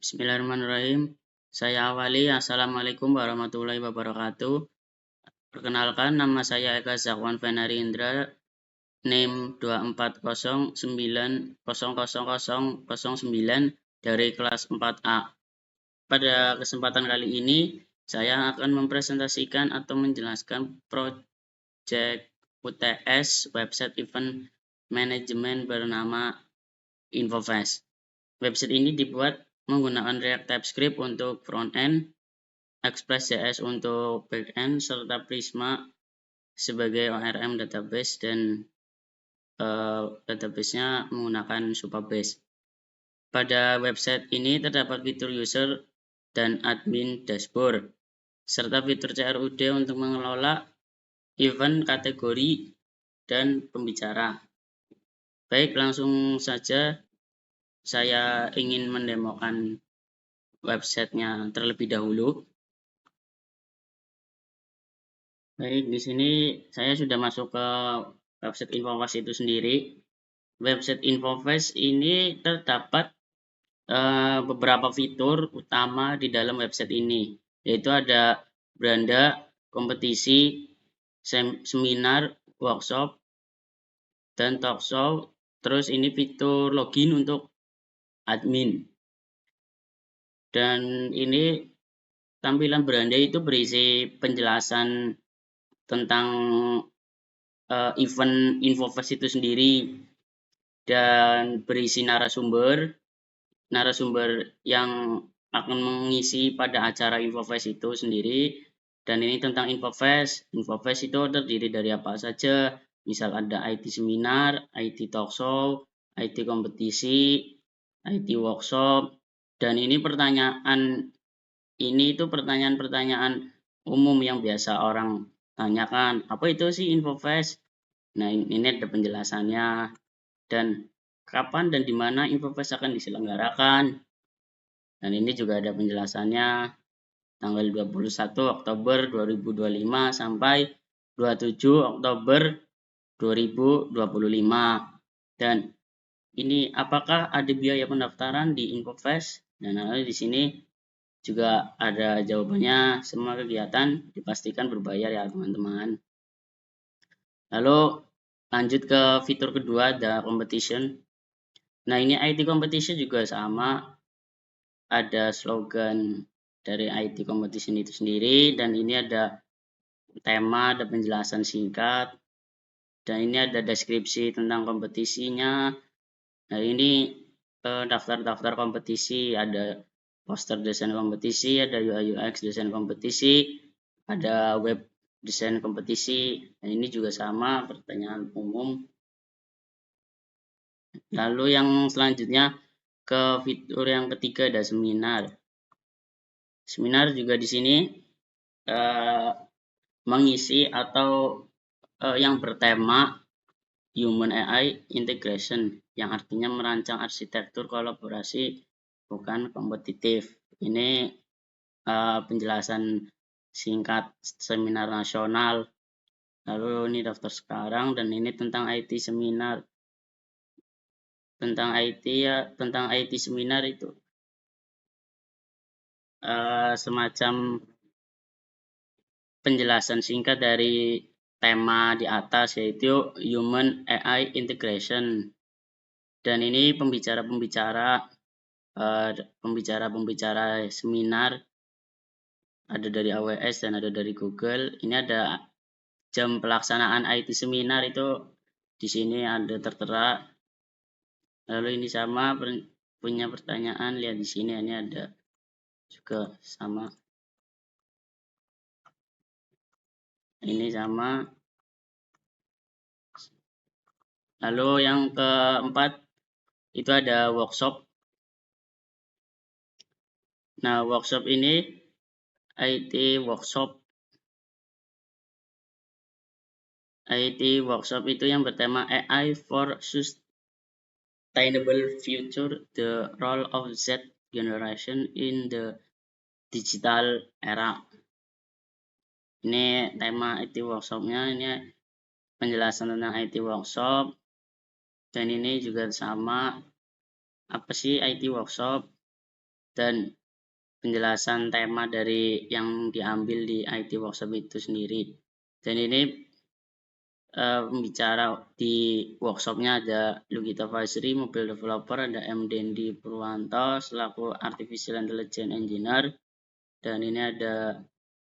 Bismillahirrahmanirrahim. Saya awali. Assalamualaikum warahmatullahi wabarakatuh. Perkenalkan, nama saya Eka Zakwan Fenari Indra, NIM 240900009 dari kelas 4A. Pada kesempatan kali ini, saya akan mempresentasikan atau menjelaskan proyek UTS website event management bernama InfoFest. Website ini dibuat menggunakan React TypeScript untuk front-end, Express.js untuk back-end, serta Prisma sebagai ORM database dan database-nya menggunakan Supabase. Pada website ini terdapat fitur user dan admin dashboard, serta fitur CRUD untuk mengelola event, kategori, dan pembicara. Baik, langsung saja saya ingin mendemokan websitenya terlebih dahulu. Baik, di sini saya sudah masuk ke website InfoFest itu sendiri. Website InfoFest ini terdapat beberapa fitur utama di dalam website ini, yaitu ada beranda, kompetisi, seminar, workshop, dan talk show. Terus ini fitur login untuk admin. Dan ini tampilan beranda itu berisi penjelasan tentang event InfoFest itu sendiri dan berisi narasumber yang akan mengisi pada acara InfoFest itu sendiri. Dan ini tentang InfoFest. InfoFest itu terdiri dari apa saja? Misal ada IT seminar, IT talk show, IT kompetisi, IT workshop. Dan ini pertanyaan-pertanyaan umum yang biasa orang tanyakan. Apa itu sih InfoFest? Nah, ini ada penjelasannya dan kapan dan di mana InfoFest akan diselenggarakan. Dan ini juga ada penjelasannya tanggal 21 Oktober 2025 sampai 27 Oktober 2025. Dan ini apakah ada biaya pendaftaran di InfoFest? Dan di sini juga ada jawabannya. Semua kegiatan dipastikan berbayar ya teman-teman. Lalu lanjut ke fitur kedua, ada competition. Nah, ini IT competition juga sama. Ada slogan dari IT competition itu sendiri, dan ini ada tema, ada penjelasan singkat, dan ini ada deskripsi tentang kompetisinya. Nah, ini daftar-daftar kompetisi, ada poster desain kompetisi, ada UI UX desain kompetisi, ada web desain kompetisi. Nah, ini juga sama, pertanyaan umum. Lalu yang selanjutnya ke fitur yang ketiga, ada seminar. Seminar juga di sini mengisi atau yang bertema Human AI Integration, yang artinya merancang arsitektur kolaborasi bukan kompetitif. Ini penjelasan singkat seminar nasional. Lalu ini daftar sekarang, dan ini tentang IT seminar. Tentang IT seminar itu semacam penjelasan singkat dari tema di atas, yaitu Human AI Integration. Dan ini pembicara-pembicara seminar ada dari AWS dan ada dari Google. Ini ada jam pelaksanaan IT seminar, itu di sini ada tertera. Lalu ini sama, punya pertanyaan, lihat di sini, ini ada juga sama. Ini sama. Lalu yang keempat itu ada workshop. Nah, workshop ini IT workshop itu yang bertema AI for Sustainable Future, the role of Z generation in the digital era. Ini tema IT workshopnya, ini penjelasan tentang IT workshop. Dan ini juga sama, apa sih IT workshop, dan penjelasan tema dari yang diambil di IT workshop itu sendiri. Dan ini pembicara di workshopnya ada Lugita Fajri, mobile developer, ada M. Dendi Purwanto selaku Artificial Intelligence Engineer, dan ini ada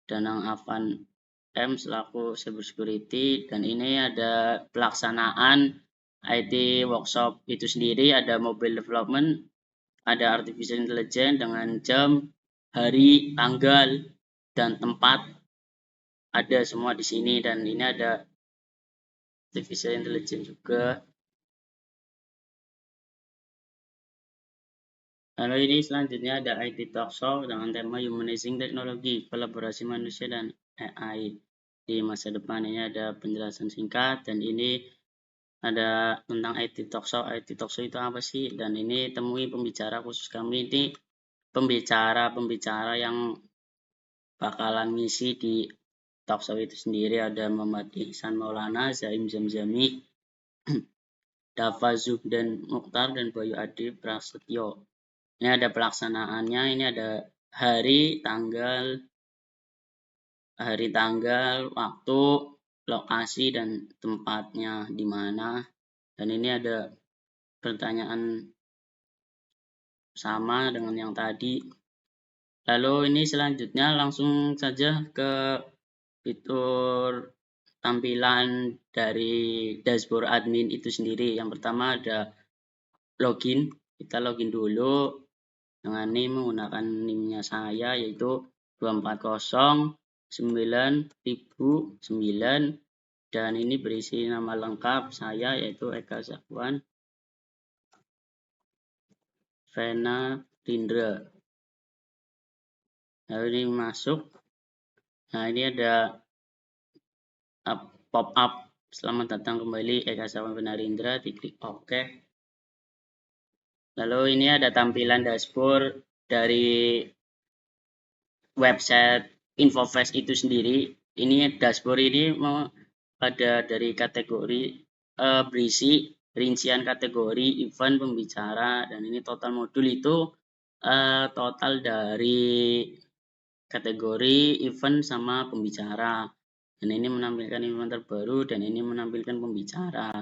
Danang Avan M selaku Cyber Security, dan ini ada pelaksanaan IT workshop itu sendiri, ada mobile development, ada artificial intelligence dengan jam, hari, tanggal, dan tempat ada semua di sini, dan ini ada artificial intelligence juga. Lalu ini selanjutnya ada IT Talk Show dengan tema Humanizing Technology, kolaborasi manusia dan AI di masa depan. Ini ada penjelasan singkat, dan ini ada tentang IT Talk Show. IT Talk Show itu apa sih? Dan ini temui pembicara khusus kami, ini pembicara yang bakalan ngisi di talk show itu sendiri. Ada Muhammad Ihsan Maulana, Zaim Zamzami, Dava Zuhdan Mukhtar, dan Bayu Adi Prasetyo. Ini ada pelaksanaannya, ini ada hari, tanggal, waktu, lokasi, dan tempatnya di mana. Dan ini ada pertanyaan sama dengan yang tadi. Lalu ini selanjutnya langsung saja ke fitur tampilan dari dashboard admin itu sendiri. Yang pertama ada login. Kita login dulu dengan NIM, menggunakan NIM-nya saya yaitu 2409009, dan ini berisi nama lengkap saya yaitu Eka Zakwan Vena Rindra. Lalu ini masuk. Nah, ini ada pop up selamat datang kembali Eka Zakwan Vena Rindra, diklik OK. Lalu ini ada tampilan dashboard dari website Infofest itu sendiri. Ini dashboard ini ada dari kategori berisi rincian kategori, event, pembicara, dan ini total modul itu total dari kategori, event, sama pembicara. Dan ini menampilkan event terbaru, dan ini menampilkan pembicara.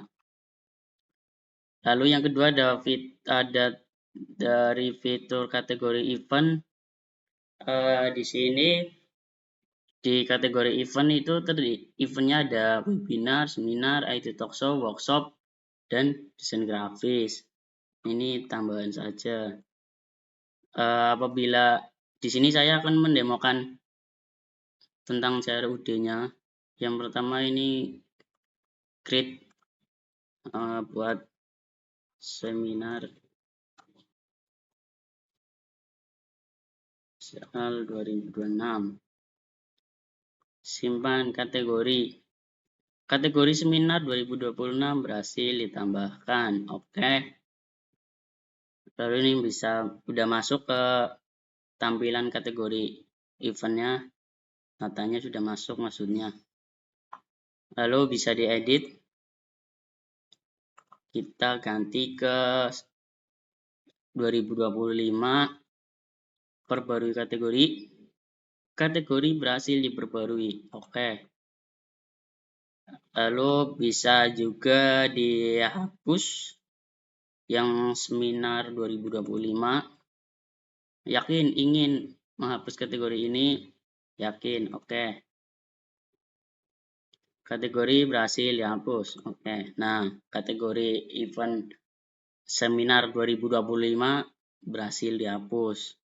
Lalu yang kedua ada dari fitur kategori event. Di sini di kategori event itu eventnya ada webinar, seminar, IT talk show, workshop, dan desain grafis. Ini tambahan saja. Apabila di sini saya akan mendemokan tentang CRUD-nya. Yang pertama ini create buat seminar soal 2026. Simpan kategori. Kategori seminar 2026 berhasil ditambahkan. Oke. Lalu ini udah masuk ke tampilan kategori eventnya. Datanya sudah masuk maksudnya. Lalu bisa diedit. Kita ganti ke 2025. Perbarui kategori. Kategori berhasil diperbarui. Oke. Lalu bisa juga dihapus yang seminar 2025. Yakin ingin menghapus kategori ini? Yakin. Oke. Kategori berhasil dihapus. Oke. Nah, kategori event seminar 2025 berhasil dihapus.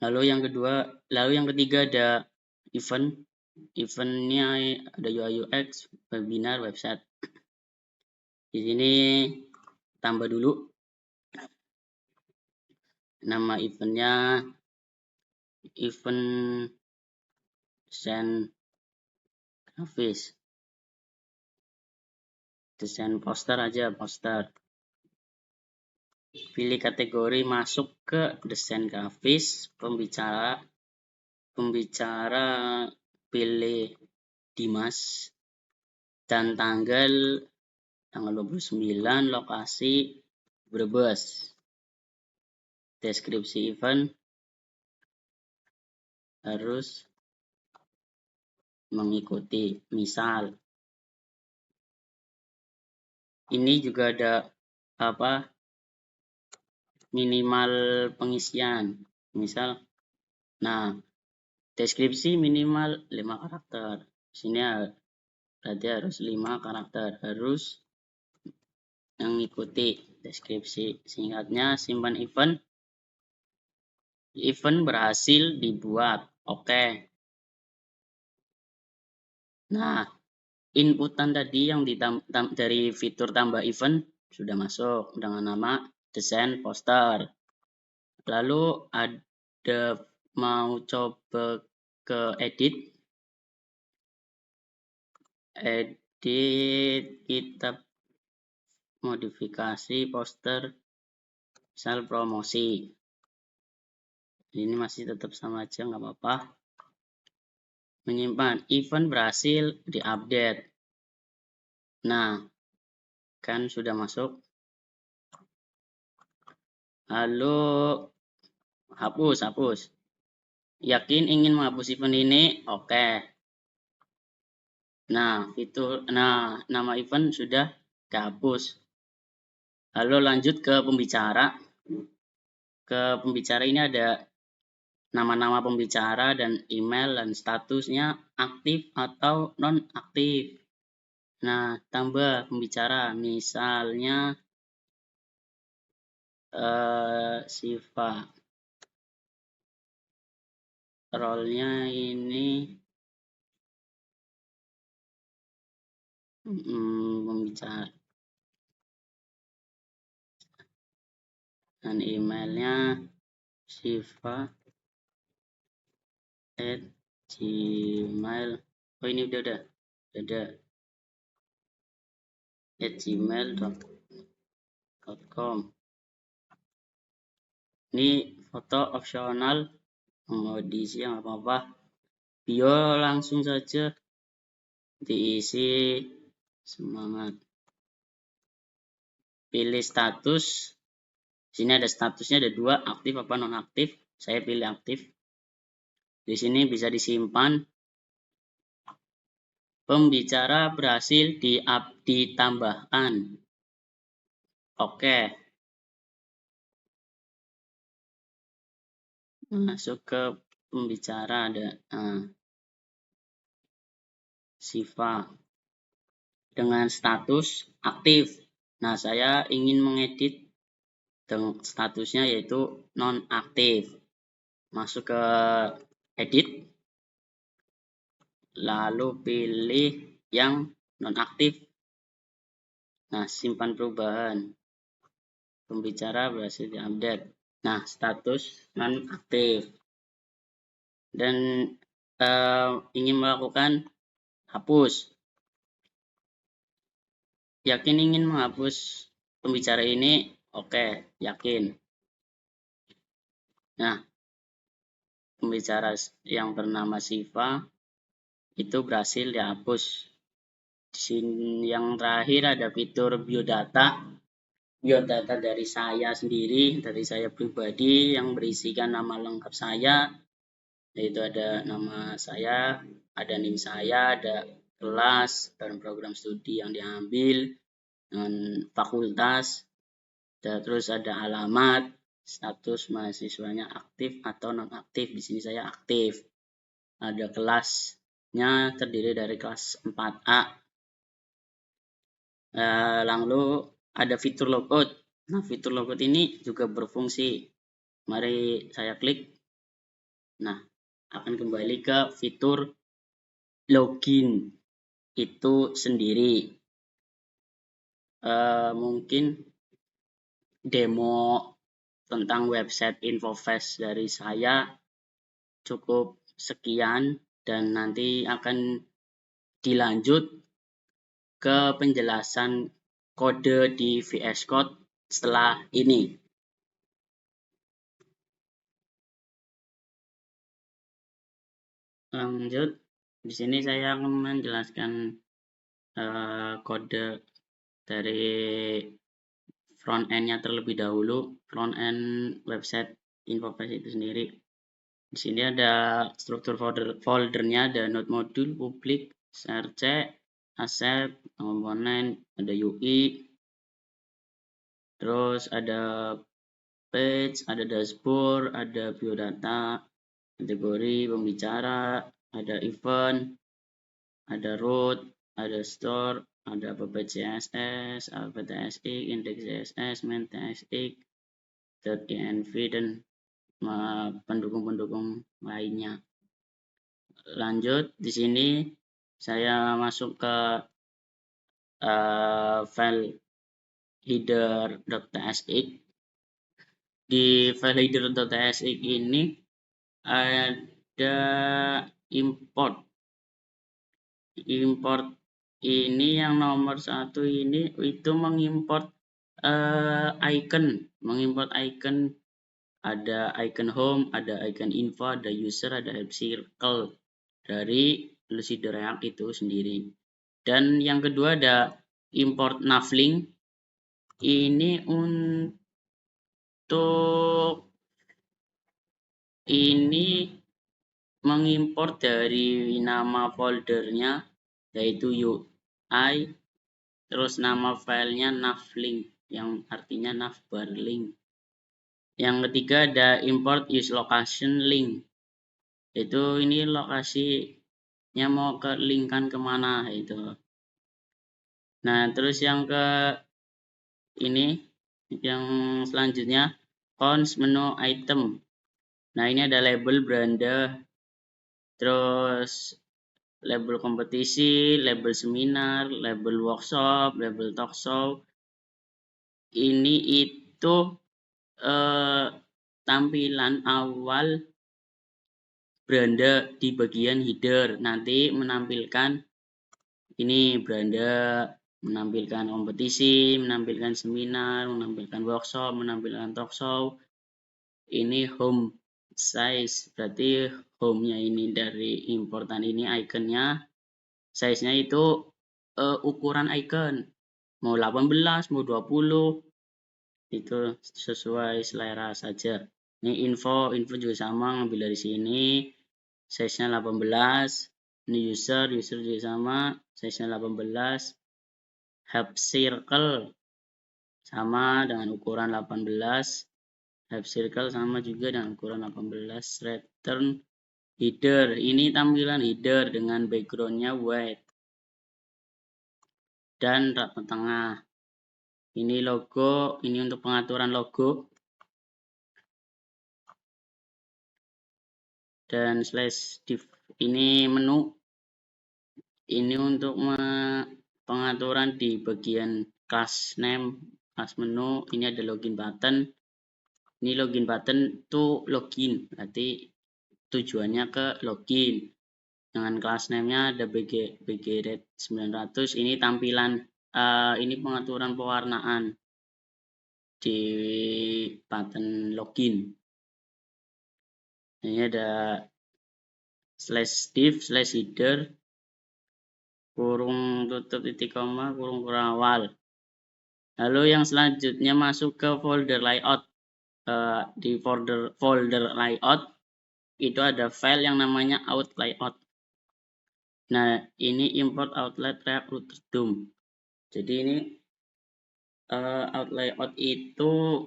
Lalu yang ketiga ada event. Eventnya ada UI UX, webinar, website. Di sini tambah dulu nama eventnya, event desain grafis, desain poster aja, poster. Pilih kategori, masuk ke desain grafis, pembicara pilih Dimas, dan tanggal 29, lokasi Brebes. deskripsi event harus mengikuti. Misal, ini juga ada apa minimal pengisian. Misal, nah deskripsi minimal 5 karakter. Sini berarti harus 5 karakter, harus mengikuti deskripsi. Singkatnya, simpan event. Event berhasil dibuat. Oke. Nah, inputan tadi yang dari fitur tambah event sudah masuk dengan nama desain poster. Lalu ada mau coba ke edit. Kita modifikasi poster misal promosi. Ini masih tetap sama aja, nggak apa-apa. Menyimpan event berhasil diupdate. Nah, kan sudah masuk. Lalu hapus. Yakin ingin menghapus event ini? Oke. Nah, nama event sudah dihapus. Lalu lanjut ke pembicara. Ke pembicara ini ada nama-nama pembicara dan email dan statusnya aktif atau non-aktif. Nah, tambah pembicara, misalnya Siva. Role-nya ini pembicara. Dan emailnya siva@gmail. Oh, ini udah @gmail.com. Ini foto opsional, mau diisi yang apa-apa. Bio langsung saja diisi semangat. Pilih status. Sini ada statusnya, ada 2, aktif apa non-aktif. Saya pilih aktif. Di sini bisa disimpan. Pembicara berhasil ditambahkan. Oke. Masuk ke pembicara, ada Siva dengan status aktif. Nah, saya ingin mengedit dengan statusnya yaitu non-aktif. Masuk ke edit, lalu pilih yang non-aktif. Nah, simpan perubahan. Pembicara berhasil diupdate. Nah, status non-aktif. Dan ingin melakukan hapus. Yakin ingin menghapus pembicara ini? Oke, yakin. Nah, pembicara yang bernama Siva itu berhasil dihapus. Di sini yang terakhir ada fitur biodata. Biodata dari saya sendiri, dari saya pribadi yang berisikan nama lengkap saya, yaitu ada nama saya, ada NIM saya, ada kelas dan program studi yang diambil, dengan fakultas, terus ada alamat, status mahasiswanya aktif atau non-aktif. Di sini saya aktif. Ada kelasnya terdiri dari kelas 4A. Lalu ada fitur logout. Nah, fitur logout ini juga berfungsi. Mari saya klik. Nah, akan kembali ke fitur login itu sendiri. Mungkin demo tentang website Infovest dari saya cukup sekian, dan nanti akan dilanjut ke penjelasan kode di VS Code setelah ini. Lanjut, di sini saya akan menjelaskan kode dari front end-nya terlebih dahulu, front end website Infobase itu sendiri. Di sini ada struktur foldernya, ada node modul, publik, src, asset, komponen, ada UI, terus ada page, ada dashboard, ada biodata, kategori, pembicara, ada event, ada root, ada store, ada page CSS, alphabet TSX, index CSS, main TSX, .env, dan pendukung-pendukung lainnya. Lanjut, di sini saya masuk ke file header.tsx. Di file header.tsx ini ada import. Import ini yang nomor 1 ini itu mengimport icon, mengimport icon. Ada icon home, ada icon info, ada user, ada help circle dari Lucid React itu sendiri. Dan yang kedua ada import navlink. Ini untuk mengimport dari nama foldernya yaitu UI, terus nama filenya navlink yang artinya navbar link. Yang ketiga ada import use location link. Itu ini lokasinya mau ke linkan kemana itu. Nah, terus yang yang selanjutnya cons menu item. Nah, ini ada label beranda, terus label kompetisi, label seminar, label workshop, label talk show. Ini itu tampilan awal beranda di bagian header. Nanti menampilkan ini beranda, menampilkan kompetisi, menampilkan seminar, menampilkan workshop, menampilkan talk show. Ini home size, berarti home-nya ini dari importan ini iconnya, size-nya itu ukuran icon. Mau 18, mau 20, itu sesuai selera saja. Ini info juga sama, ngambil dari sini, size-nya 18. Ini user juga sama, size-nya 18. Help circle sama dengan ukuran 18. Help circle sama juga dengan ukuran 18. Return header, ini tampilan header dengan backgroundnya white dan rapat tengah. Ini logo, ini untuk pengaturan logo. Dan slash div, ini menu. Ini untuk pengaturan di bagian class name, class menu. Ini ada login button. Ini login button itu login, berarti tujuannya ke login. Dengan class name-nya ada bgret 900. Ini tampilan, ini pengaturan pewarnaan di button login. Ini ada slash div, slash header, kurung tutup titik koma, kurung awal. Lalu yang selanjutnya masuk ke folder layout. Di folder layout itu ada file yang namanya out layout. Nah, ini import outlet React Router DOM. Jadi ini out layout itu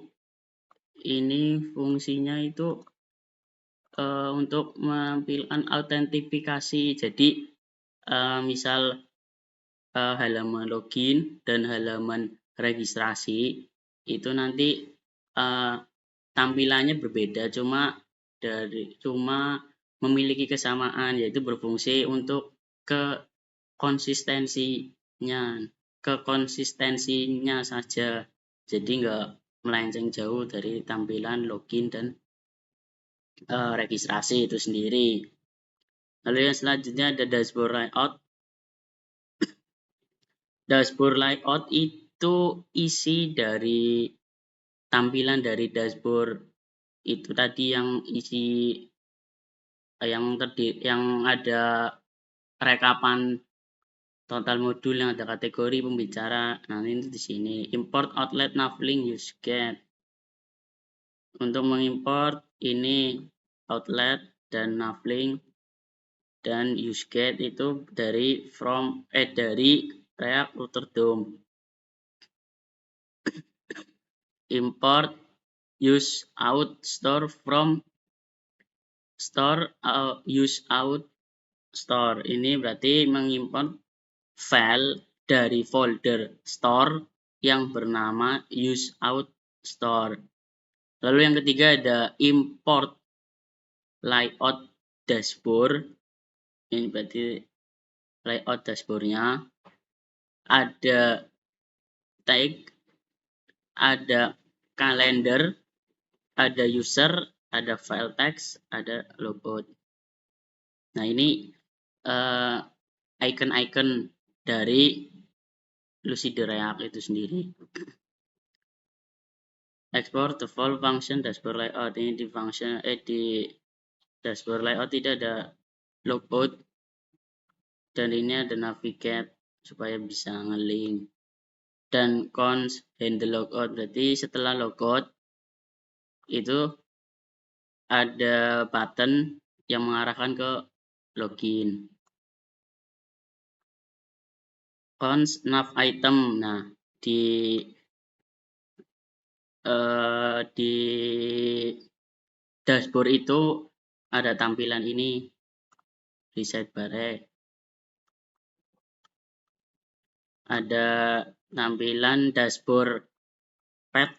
ini fungsinya itu untuk menampilkan autentifikasi. Jadi misal halaman login dan halaman registrasi itu nanti tampilannya berbeda, cuma memiliki kesamaan, yaitu berfungsi untuk kekonsistensinya saja, jadi nggak melenceng jauh dari tampilan login dan registrasi itu sendiri. Lalu yang selanjutnya ada dashboard layout. Dashboard layout itu isi dari tampilan dari dashboard itu tadi, yang isi yang ada rekapan total modul yang ada kategori pembicara. Nah, ini di sini. Import outlet navlink use get. Untuk mengimport ini outlet dan navlink dan use get itu dari dari React Router DOM. Import use out store from store use out store. Ini berarti mengimport file dari folder store yang bernama use out store. Lalu yang ketiga ada import layout dashboard. Ini berarti layout dashboardnya. Ada tag, ada kalender, ada user, ada file text, ada logout. Nah, ini icon-icon dari Lucid React itu sendiri. Export the full function dashboard layout. Ini di function di dashboard layout tidak ada logout dan ini ada navigate supaya bisa ngelink. Dan cons handle logout, berarti setelah logout itu ada button yang mengarahkan ke login. Cons nav item. Nah, di dashboard itu ada tampilan ini di sidebar. Ada tampilan dashboard pad,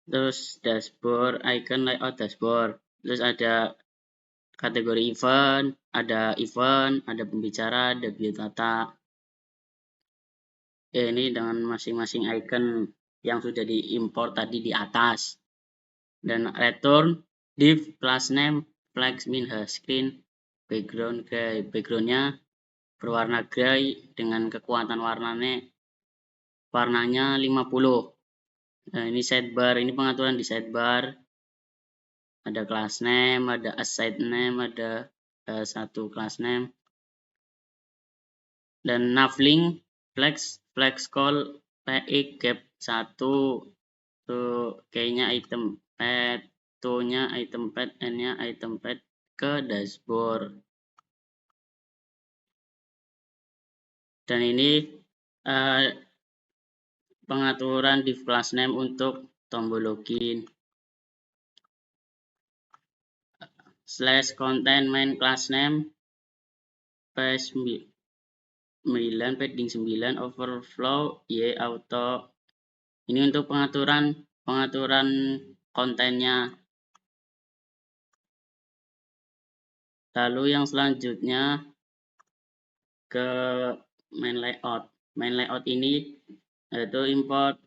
terus dashboard icon layout dashboard, terus ada kategori event, ada pembicara, ada biodata. Ini dengan masing-masing icon yang sudah diimport tadi di atas. Dan return div class name flex min screen background gray. Backgroundnya berwarna gray dengan kekuatan warnanya 50. Nah, ini sidebar, ini pengaturan di sidebar. Ada class name, ada aside name, ada satu class name. Dan navlink flex call px gap 1 tuh kayaknya item pad, to-nya item pad, n-nya item pad ke dashboard. Dan ini pengaturan div class name untuk tombol login. Slash content main class name p9 padding 9 overflow y auto. Ini untuk pengaturan kontennya. Lalu yang selanjutnya ke main layout. Main layout ini yaitu import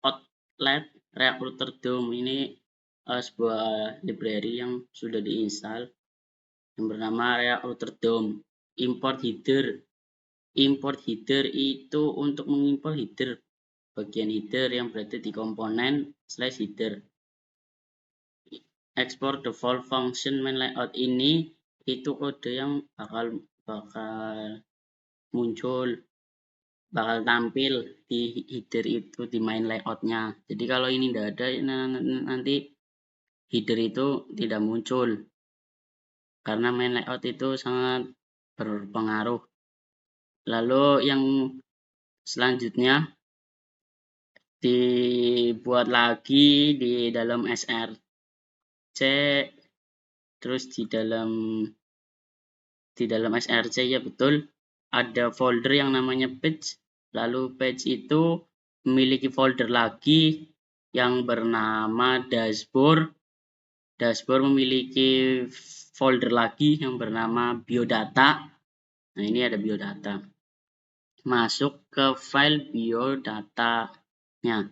outlet React Router DOM. Ini sebuah library yang sudah diinstal yang bernama React Router DOM. Import header itu untuk mengimport header, bagian header yang berada di komponen /header. Export default function main layout ini itu kode yang bakal tampil di header itu di main layoutnya. Jadi kalau ini tidak ada, nanti header itu tidak muncul karena main layout itu sangat berpengaruh. Lalu yang selanjutnya dibuat lagi di dalam src, terus di dalam src ya betul, ada folder yang namanya page. Lalu page itu memiliki folder lagi yang bernama dashboard. Dashboard memiliki folder lagi yang bernama biodata. Nah, ini ada biodata. Masuk ke file biodatanya.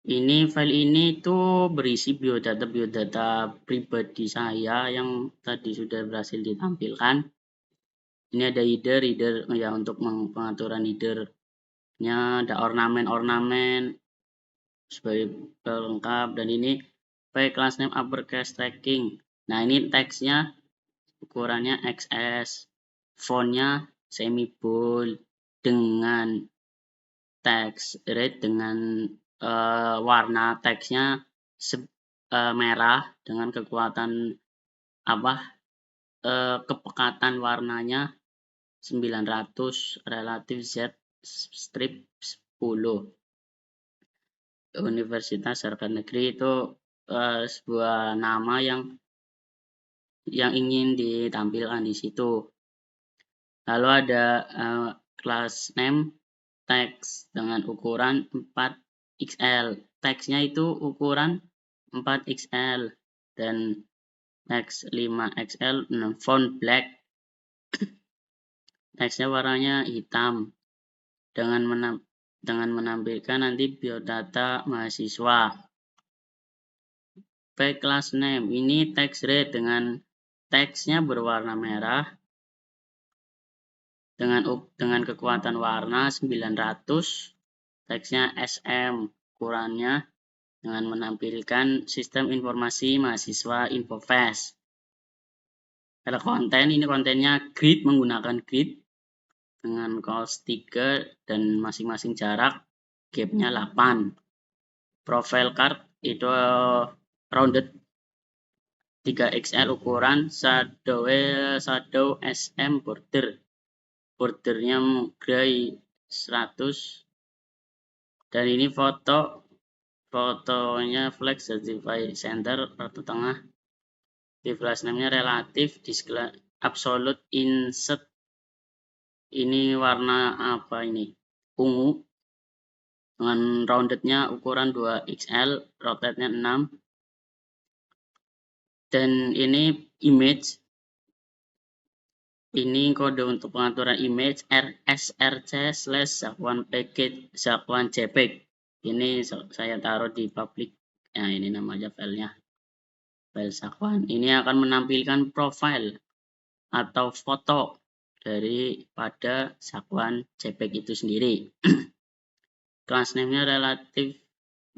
Ini file ini tuh berisi biodata pribadi saya yang tadi sudah berhasil ditampilkan. Ini ada header ya untuk pengaturan headernya, ada ornamen sebagai pelengkap, dan ini pakai class name uppercase tracking. Nah, ini teksnya ukurannya XS, fontnya semi bold dengan text red dengan warna teksnya merah dengan kekuatan kepekatan warnanya 900 relatif Z strip 10. Universitas Harga Negeri itu sebuah nama yang ingin ditampilkan di situ. Lalu ada class name text dengan ukuran 4XL. Teksnya itu ukuran 4XL dan text 5XL font black. Teksnya warnanya hitam dengan menampilkan nanti biodata mahasiswa. Baik class name ini text red dengan teksnya berwarna merah dengan kekuatan warna 900, teksnya SM, ukurannya dengan menampilkan sistem informasi mahasiswa InfoFest. Ada konten, ini kontennya grid, menggunakan grid dengan cost 3 dan masing-masing jarak gapnya 8. Profile card itu rounded 3XL ukuran, shadow SM bordernya gray 100, dan ini fotonya flex certified center rata tengah. Di flash name-nya relatif, display absolute insert. Ini warna apa ini? Ungu. Dengan roundednya ukuran 2XL, rotate-nya 6. Dan ini image. Ini kode untuk pengaturan image rsrc/zakwan package zakwan jpeg. Ini saya taruh di public. Nah, ini nama aja filenya. File zakwan. Ini akan menampilkan profile atau foto daripada zakwan jpeg itu sendiri. Class name-nya relatif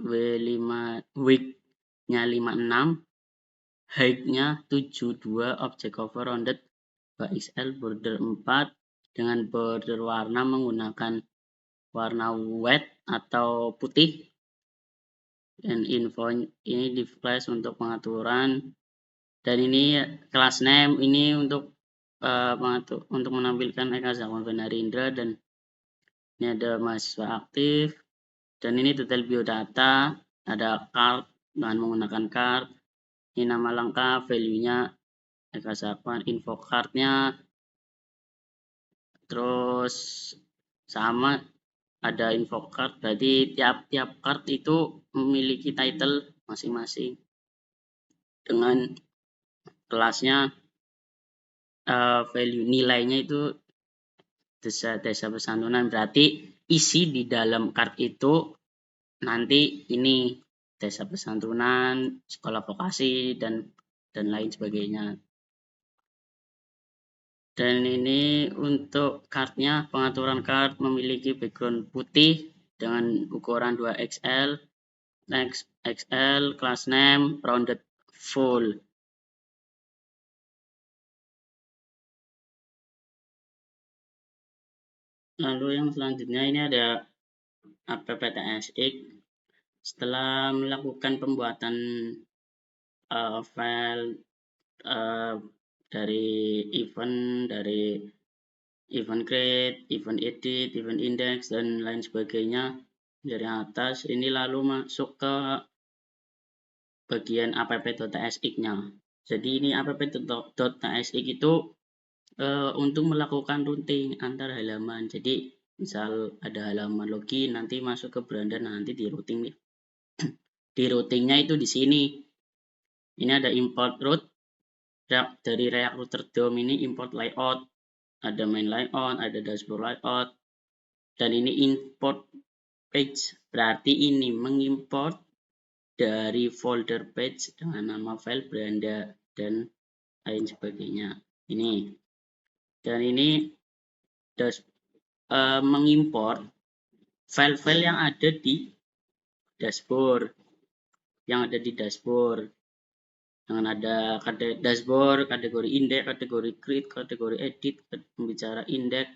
W5, width-nya 56, height-nya 72, object cover rounded 2XL, border 4 dengan border warna menggunakan warna white atau putih. Dan info ini di flash untuk pengaturan, dan ini class name ini untuk menampilkan Eka Zakwan Benarindra, dan ini ada mahasiswa aktif, dan ini detail biodata, ada card dengan menggunakan card, ini nama lengkap, value-nya Eka Zakwan, info card-nya, terus sama ada info card, berarti tiap card itu memiliki title masing-masing dengan kelasnya, value nilainya itu desa pesantunan, berarti isi di dalam card itu nanti ini desa pesantunan, sekolah vokasi, dan lain sebagainya. Dan ini untuk cardnya, pengaturan card memiliki background putih dengan ukuran 2XL, next XL, class name, rounded full. Lalu yang selanjutnya ini ada AppTSX. Setelah melakukan pembuatan file dari event create, event edit, event index, dan lain sebagainya dari atas, ini lalu masuk ke bagian app.tsx-nya. Jadi ini app.tsx itu untuk melakukan routing antar halaman. Jadi misal ada halaman login, nanti masuk ke beranda, nanti di routing nih. Di routingnya itu di sini. Ini ada import route dari React Router DOM, ini import layout, ada main layout, ada dashboard layout, dan ini import page, berarti ini mengimport dari folder page dengan nama file beranda dan lain sebagainya. Ini, dan ini mengimport file-file yang ada di dashboard, dengan ada dashboard, kategori index, kategori create, kategori edit, pembicara index,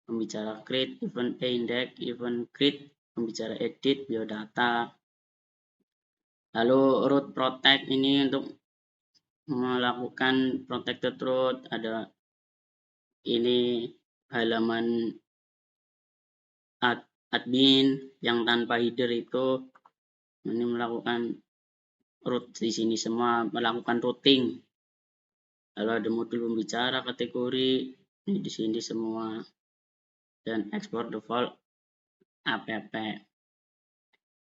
pembicara create, event index, event create, pembicara edit, biodata. Lalu root protect ini untuk melakukan protected root, ada ini halaman admin yang tanpa header itu, ini melakukan root di sini semua, melakukan routing. Lalu ada modul pembicara, kategori, ini di sini semua, dan export default app.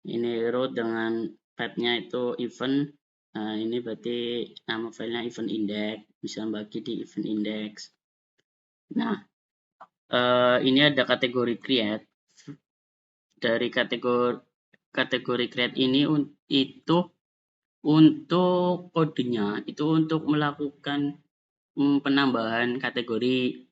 Ini root dengan path-nya itu event. Nah, ini berarti nama filenya event index, bisa bagi di event index. Nah, ini ada kategori create. Dari kategori create ini itu untuk kodenya, itu untuk melakukan penambahan kategori.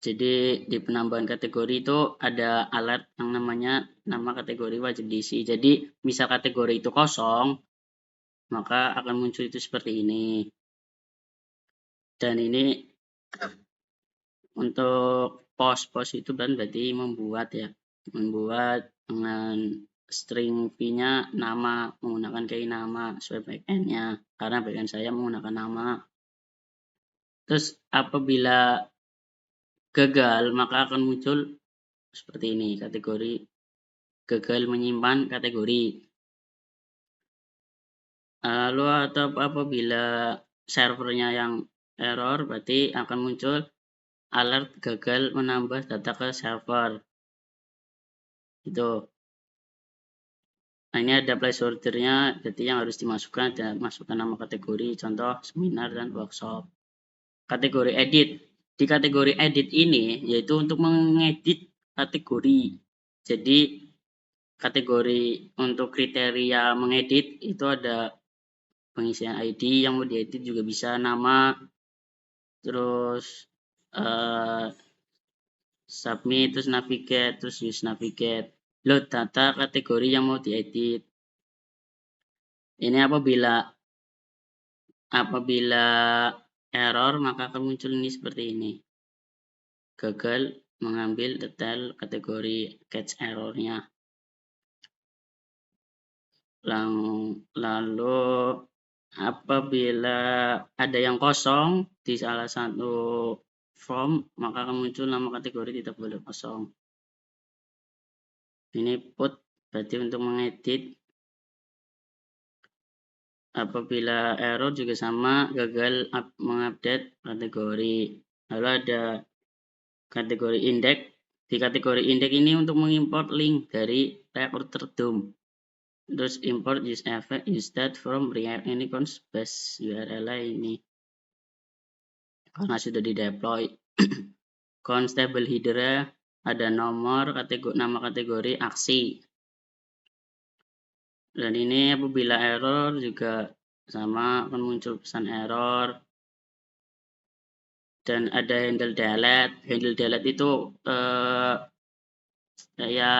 Jadi di penambahan kategori itu ada alert yang namanya nama kategori wajib diisi. Jadi misal kategori itu kosong, maka akan muncul itu seperti ini. Dan ini untuk post itu berarti membuat ya, membuat dengan string v-nya nama, menggunakan key nama sesuai backend-nya, karena backend saya menggunakan nama. Terus apabila gagal, maka akan muncul seperti ini, kategori gagal menyimpan kategori. Lalu atau apabila servernya yang error, berarti akan muncul alert gagal menambah data ke server. Itu. Nah, ini ada placeholder-nya, jadi yang harus dimasukkan ada masukkan nama kategori, contoh seminar dan workshop. Kategori edit. Di kategori edit ini yaitu untuk mengedit kategori. Jadi kategori untuk kriteria mengedit itu ada pengisian ID yang mau diedit juga bisa, nama, terus submit, terus navigate, terus use navigate, load data kategori yang mau diedit. Ini apabila error maka akan muncul ini seperti ini, gagal mengambil detail kategori catch errornya. Lalu apabila ada yang kosong di salah satu form, maka akan muncul nama kategori tidak boleh kosong. Ini put berarti untuk mengedit. Apabila error juga sama, gagal mengupdate kategori. Lalu ada kategori index. Di kategori index ini untuk mengimport link dari Recruiter DOM. Terus import use effect use that from React ini base URL ini karena sudah di deploy. Constable header ada nama kategori aksi. Dan ini apabila error juga sama, akan muncul pesan error. Dan ada handle delete. Handle delete itu saya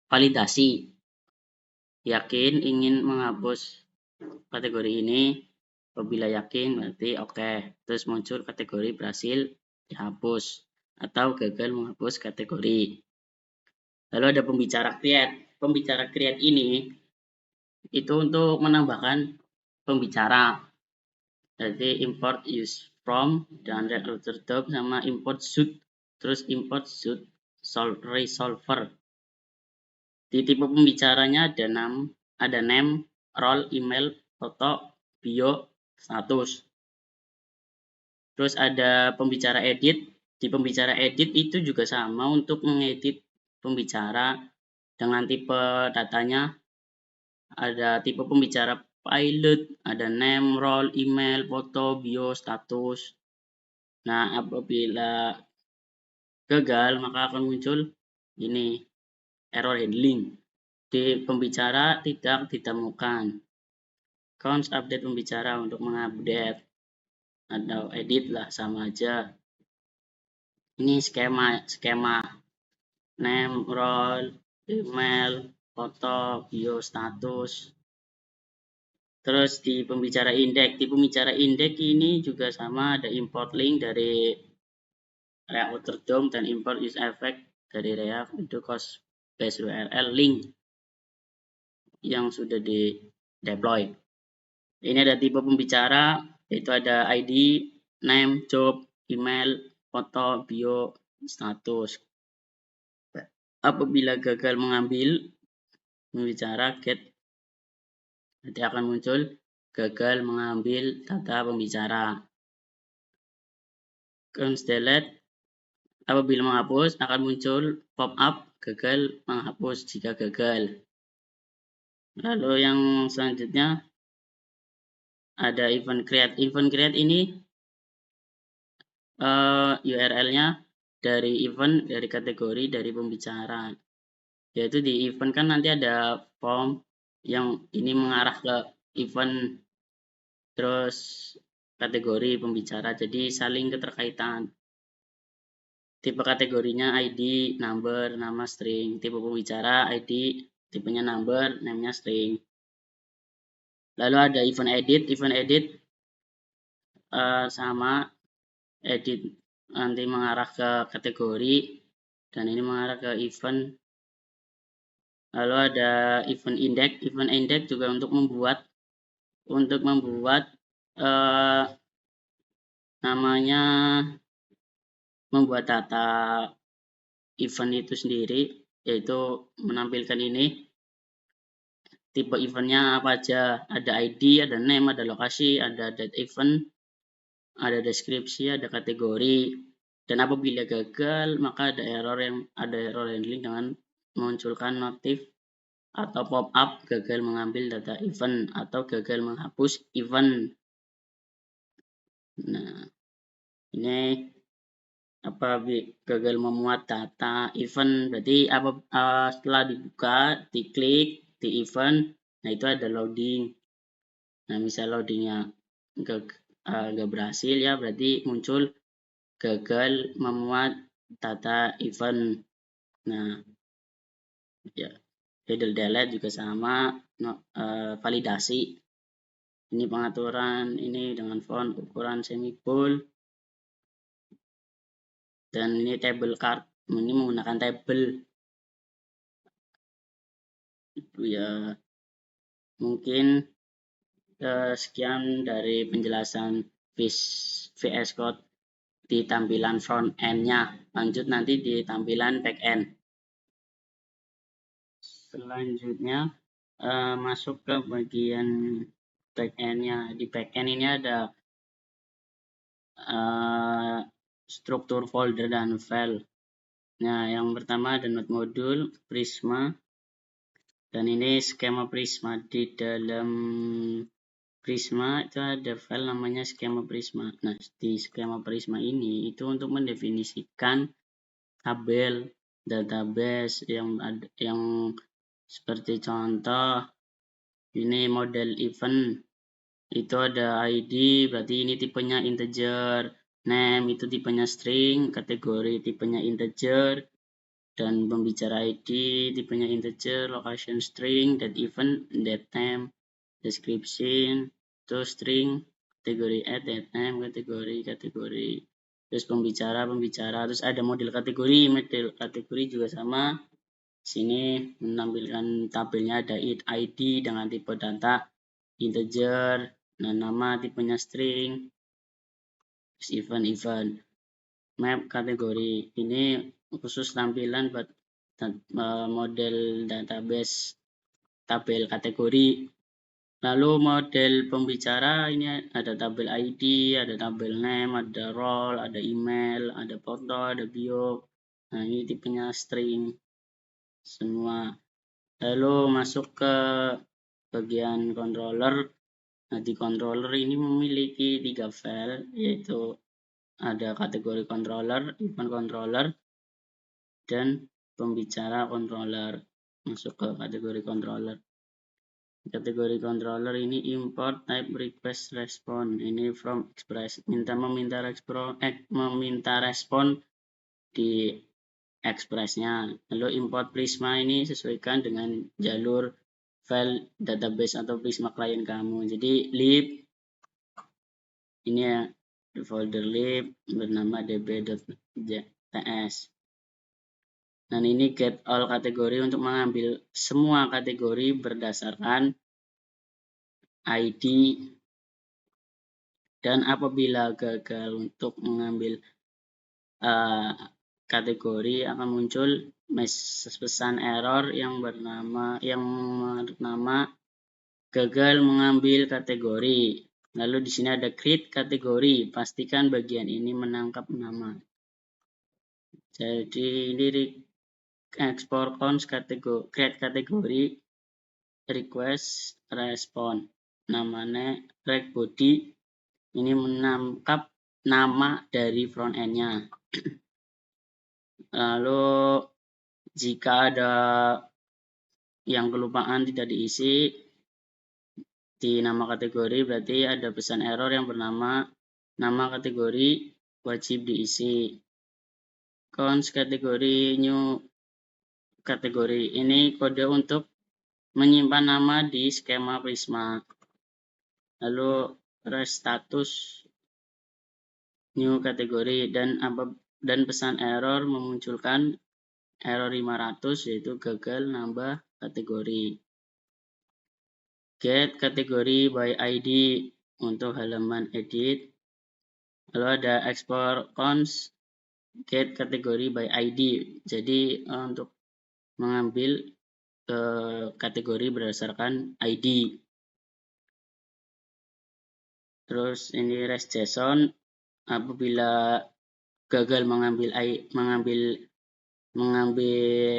validasi, yakin ingin menghapus kategori ini. Apabila yakin berarti oke. Terus muncul kategori berhasil dihapus atau gagal menghapus kategori. Lalu ada pembicara create. Pembicara create ini itu untuk menambahkan pembicara. Jadi import use from dan Recruiter DOM sama import should, terus import should resolver. Di tipe pembicaranya ada name, role, email, foto, bio, status. Terus ada pembicara edit. Di pembicara edit itu juga sama untuk mengedit pembicara dengan tipe datanya. Ada tipe pembicara pilot, ada name, role, email, foto, bio, status. Nah, apabila gagal maka akan muncul ini error handling. Di pembicara tidak ditemukan. Cons update pembicara untuk mengupdate atau edit lah sama aja. Ini skema name, role, email, foto, bio, status. Terus di pembicara indeks ini juga sama, ada import link dari React Outer DOM dan import use effect dari React itu cost base URL link yang sudah di deploy. Ini ada tipe pembicara, yaitu ada ID, name, job, email, foto, bio, status. Apabila gagal mengambil pembicara get, nanti akan muncul gagal mengambil data pembicara. Cons delete, apabila menghapus akan muncul pop-up gagal menghapus jika gagal. Lalu yang selanjutnya ada event create. Event create ini URL-nya dari event, dari kategori, dari pembicara. Yaitu di event kan nanti ada form yang ini mengarah ke event, terus kategori pembicara, jadi saling keterkaitan. Tipe kategorinya ID, number, nama, string. Tipe pembicara ID, tipenya number, namanya string. Lalu ada event edit. Event edit sama, edit nanti mengarah ke kategori dan ini mengarah ke event. Lalu ada event index. Event index juga untuk membuat namanya membuat data event itu sendiri, yaitu menampilkan ini tipe eventnya apa aja, ada ID, ada name, ada lokasi, ada date event, ada deskripsi, ada kategori. Dan apabila gagal maka ada error handling dengan memunculkan notif atau pop-up gagal mengambil data event atau gagal menghapus event. Nah, ini gagal memuat data event, berarti setelah dibuka, diklik di event, nah itu ada loading. Nah, misal loadingnya nggak berhasil ya, berarti muncul gagal memuat data event. Nah, ya, handle delete juga sama, validasi. Ini pengaturan ini dengan font ukuran semibold. Dan ini table card, ini menggunakan table. Itu ya, mungkin sekian dari penjelasan VS Code di tampilan front end-nya. Lanjut nanti di tampilan back end. Selanjutnya masuk ke bagian back end-nya. Di back end ini ada struktur folder dan file. Nah, yang pertama ada node modul, Prisma, dan ini skema Prisma. Di dalam Prisma itu ada file namanya skema Prisma. Nah, di skema Prisma ini itu untuk mendefinisikan tabel database yang seperti contoh ini model event, itu ada ID, berarti ini tipenya integer, name itu tipenya string, kategori tipenya integer, dan pembicara ID tipenya integer, location string, date event, date time, description itu string, kategori add, date time, kategori, terus pembicara, terus ada model kategori juga sama. Sini menampilkan tabelnya ada ID dengan tipe data integer, dan nama tipenya string, event, map kategori. Ini khusus tampilan buat model database tabel kategori. Lalu model pembicara ini ada tabel ID, ada tabel name, ada role, ada email, ada foto, ada bio. Nah, ini tipenya string semua. Lalu masuk ke bagian controller. Nah, di controller ini memiliki 3 file, yaitu ada kategori controller, event controller, dan pembicara controller. Masuk ke kategori controller. Kategori controller ini import type request response. Ini from express, meminta respon di expressnya. Lalu import Prisma ini sesuaikan dengan jalur file database atau Prisma klien kamu. Jadi lib ini ya, folder lib bernama db.ts. Dan ini get all kategori untuk mengambil semua kategori berdasarkan ID, dan apabila gagal untuk mengambil kategori akan muncul pesan error yang bernama gagal mengambil kategori. Lalu di sini ada create kategori, pastikan bagian ini menangkap nama. Jadi ini export cons kategori, create kategori, request respond, namanya rect body, ini menangkap nama dari front end-nya. Lalu jika ada yang kelupaan tidak diisi di nama kategori, berarti ada pesan error yang bernama nama kategori wajib diisi. Cons kategori new kategori, ini kode untuk menyimpan nama di skema Prisma. Lalu rest status new kategori, dan pesan error memunculkan error 500, yaitu gagal nambah kategori. Get kategori by ID untuk halaman edit. Lalu ada export cons get kategori by ID. Jadi untuk mengambil kategori berdasarkan ID. Terus ini rest JSON, apabila gagal mengambil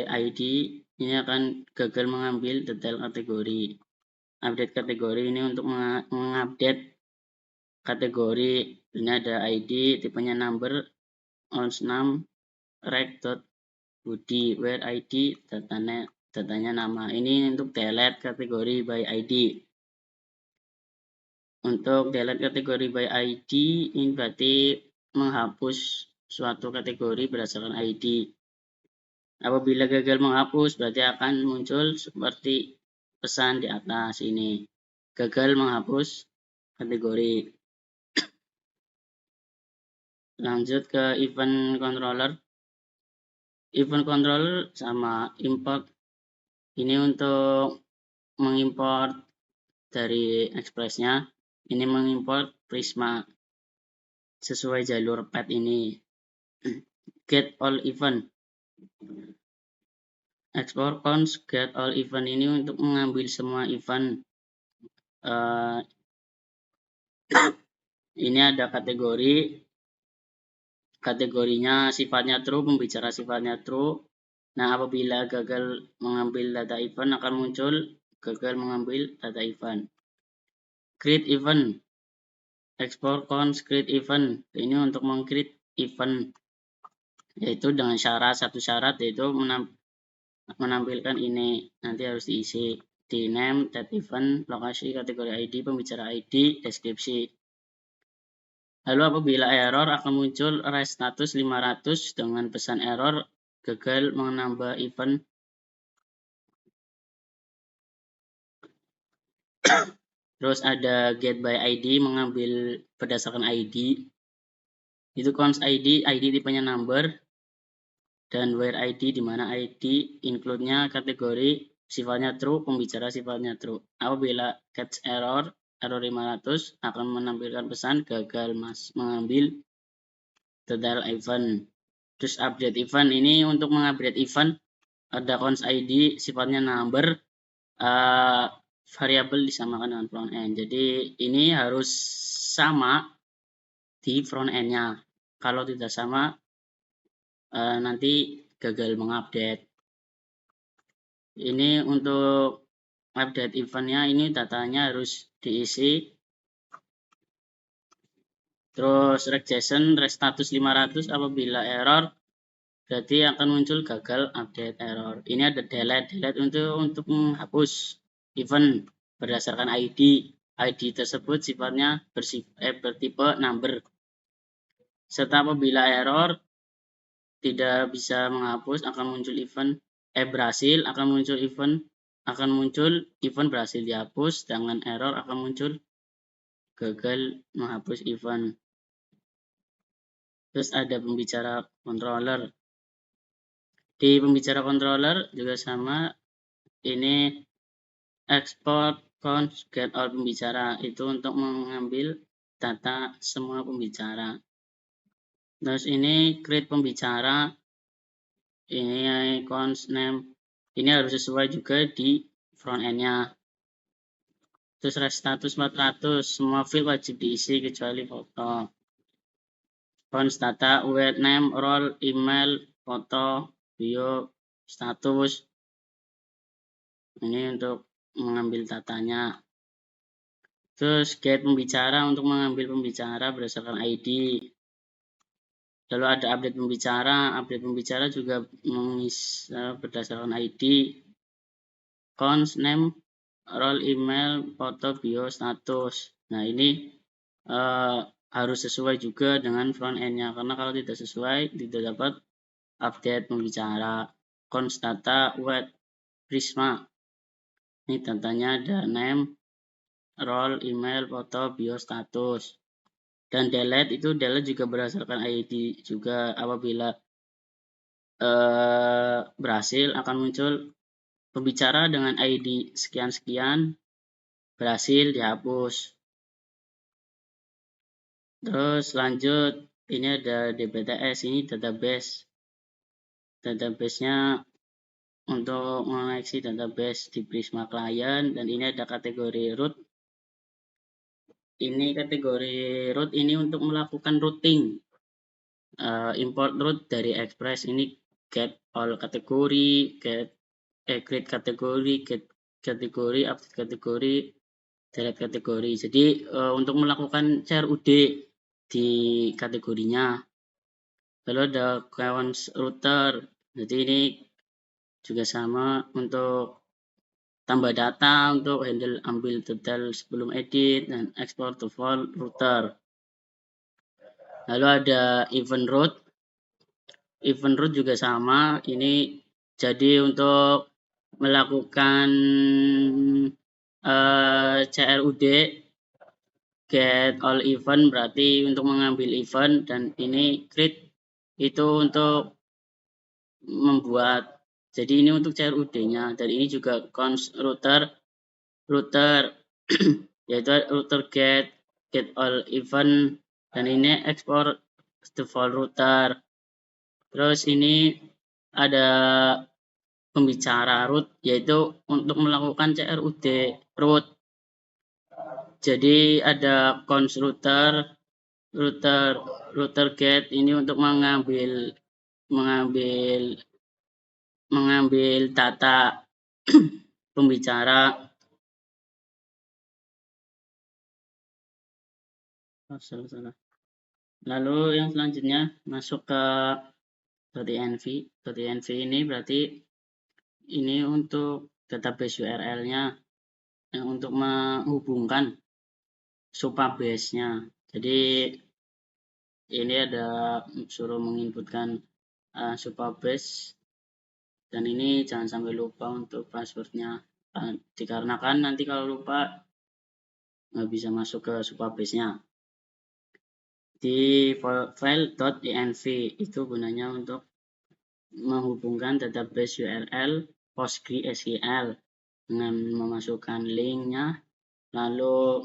ID, ini akan gagal mengambil detail kategori. Update kategori ini untuk mengupdate kategori. Ini ada ID, tipenya number, ons6, rect.body, where ID, datanya nama. Ini untuk delete kategori by ID. Untuk delete kategori by ID, ini berarti menghapus suatu kategori berdasarkan ID. Apabila gagal menghapus, berarti akan muncul seperti pesan di atas ini. Gagal menghapus kategori. Lanjut ke event controller. Event controller sama import. Ini untuk mengimport dari Express-nya. Ini mengimport Prisma sesuai jalur path ini. Get all event. Export cons get all event ini untuk mengambil semua event. Ini ada kategorinya sifatnya true, pembicara sifatnya true. Nah, apabila gagal mengambil data event akan muncul gagal mengambil data event. Create event. Export cons create event. Ini untuk meng-create event, yaitu dengan satu syarat yaitu menampilkan ini, nanti harus diisi di name, date event, lokasi, kategori ID, pembicara ID, deskripsi. Lalu apabila error akan muncul rest status 500 dengan pesan error gagal menambah event. Terus ada get by ID, mengambil berdasarkan ID. Itu cons ID tipenya number, dan where ID, di mana ID include-nya kategori sifatnya true, pembicara sifatnya true. Apabila catch error 500 akan menampilkan pesan gagal mengambil total event. Terus update event, ini untuk mengupdate event ada cons ID sifatnya number, variabel disamakan dengan front end. Jadi ini harus sama di front end-nya. Kalau tidak sama nanti gagal mengupdate. Ini untuk update event-nya, ini datanya harus diisi. Terus rect JSON rest status 500, apabila error berarti akan muncul gagal update error. Ini ada delete untuk menghapus event berdasarkan ID. ID tersebut sifatnya bertipe number. Serta apabila error tidak bisa menghapus akan muncul event berhasil akan muncul event akan muncul event berhasil dihapus, sedangkan error akan muncul gagal menghapus event. Terus ada pembicara controller. Di pembicara controller juga sama, ini export cons get all pembicara, itu untuk mengambil data semua pembicara. Terus ini create pembicara, ini cons name, ini harus sesuai juga di front end-nya. Terus rest status 400, semua field wajib diisi kecuali foto. Cons data, wait name, role, email, foto, bio, status. Ini untuk mengambil datanya. Terus get pembicara untuk mengambil pembicara berdasarkan ID. Lalu ada update pembicara juga bisa berdasarkan ID. Cons name, role, email, foto, bio, status. Nah ini harus sesuai juga dengan front end-nya, karena kalau tidak sesuai tidak dapat update pembicara. Cons data, wait, Prisma. Ini datanya ada name, role, email, foto, bio, status. Dan delete juga berdasarkan ID juga. Apabila berhasil akan muncul pembicara dengan ID sekian-sekian, berhasil dihapus. Terus lanjut, ini ada DBTS, ini database. Database-nya untuk mengoneksi database di Prisma Client, dan ini ada kategori root. Ini kategori root ini untuk melakukan routing. Import root dari Express, ini get all kategori, create kategori, get kategori, update kategori, delete kategori. Jadi untuk melakukan CRUD di kategorinya. Lalu ada cons router. Jadi ini juga sama untuk tambah data, untuk handle ambil detail sebelum edit dan export to file router. Lalu ada event root. Event root juga sama, ini jadi untuk melakukan CRUD, get all event berarti untuk mengambil event, dan ini create itu untuk membuat, jadi ini untuk CRUD-nya, dan ini juga cons router yaitu router get all event, dan ini export default router. Terus ini ada pembicara root, yaitu untuk melakukan CRUD root. Jadi ada cons router get, ini untuk mengambil data pembicara. Lalu yang selanjutnya masuk ke .env. .env ini berarti ini untuk database URL-nya untuk menghubungkan supabase-nya. Jadi ini ada suruh menginputkan supabase, dan ini jangan sampai lupa untuk passwordnya, dikarenakan nanti kalau lupa nggak bisa masuk ke supabase-nya. Di file .env itu gunanya untuk menghubungkan database URL PostgreSQL dengan memasukkan linknya, lalu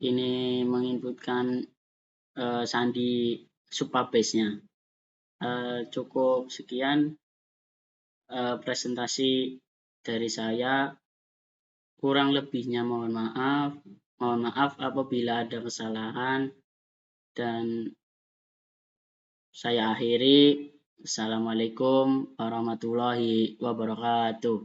ini menginputkan sandi supabase-nya. Cukup sekian presentasi dari saya, kurang lebihnya mohon maaf apabila ada kesalahan, dan saya akhiri. Assalamualaikum warahmatullahi wabarakatuh.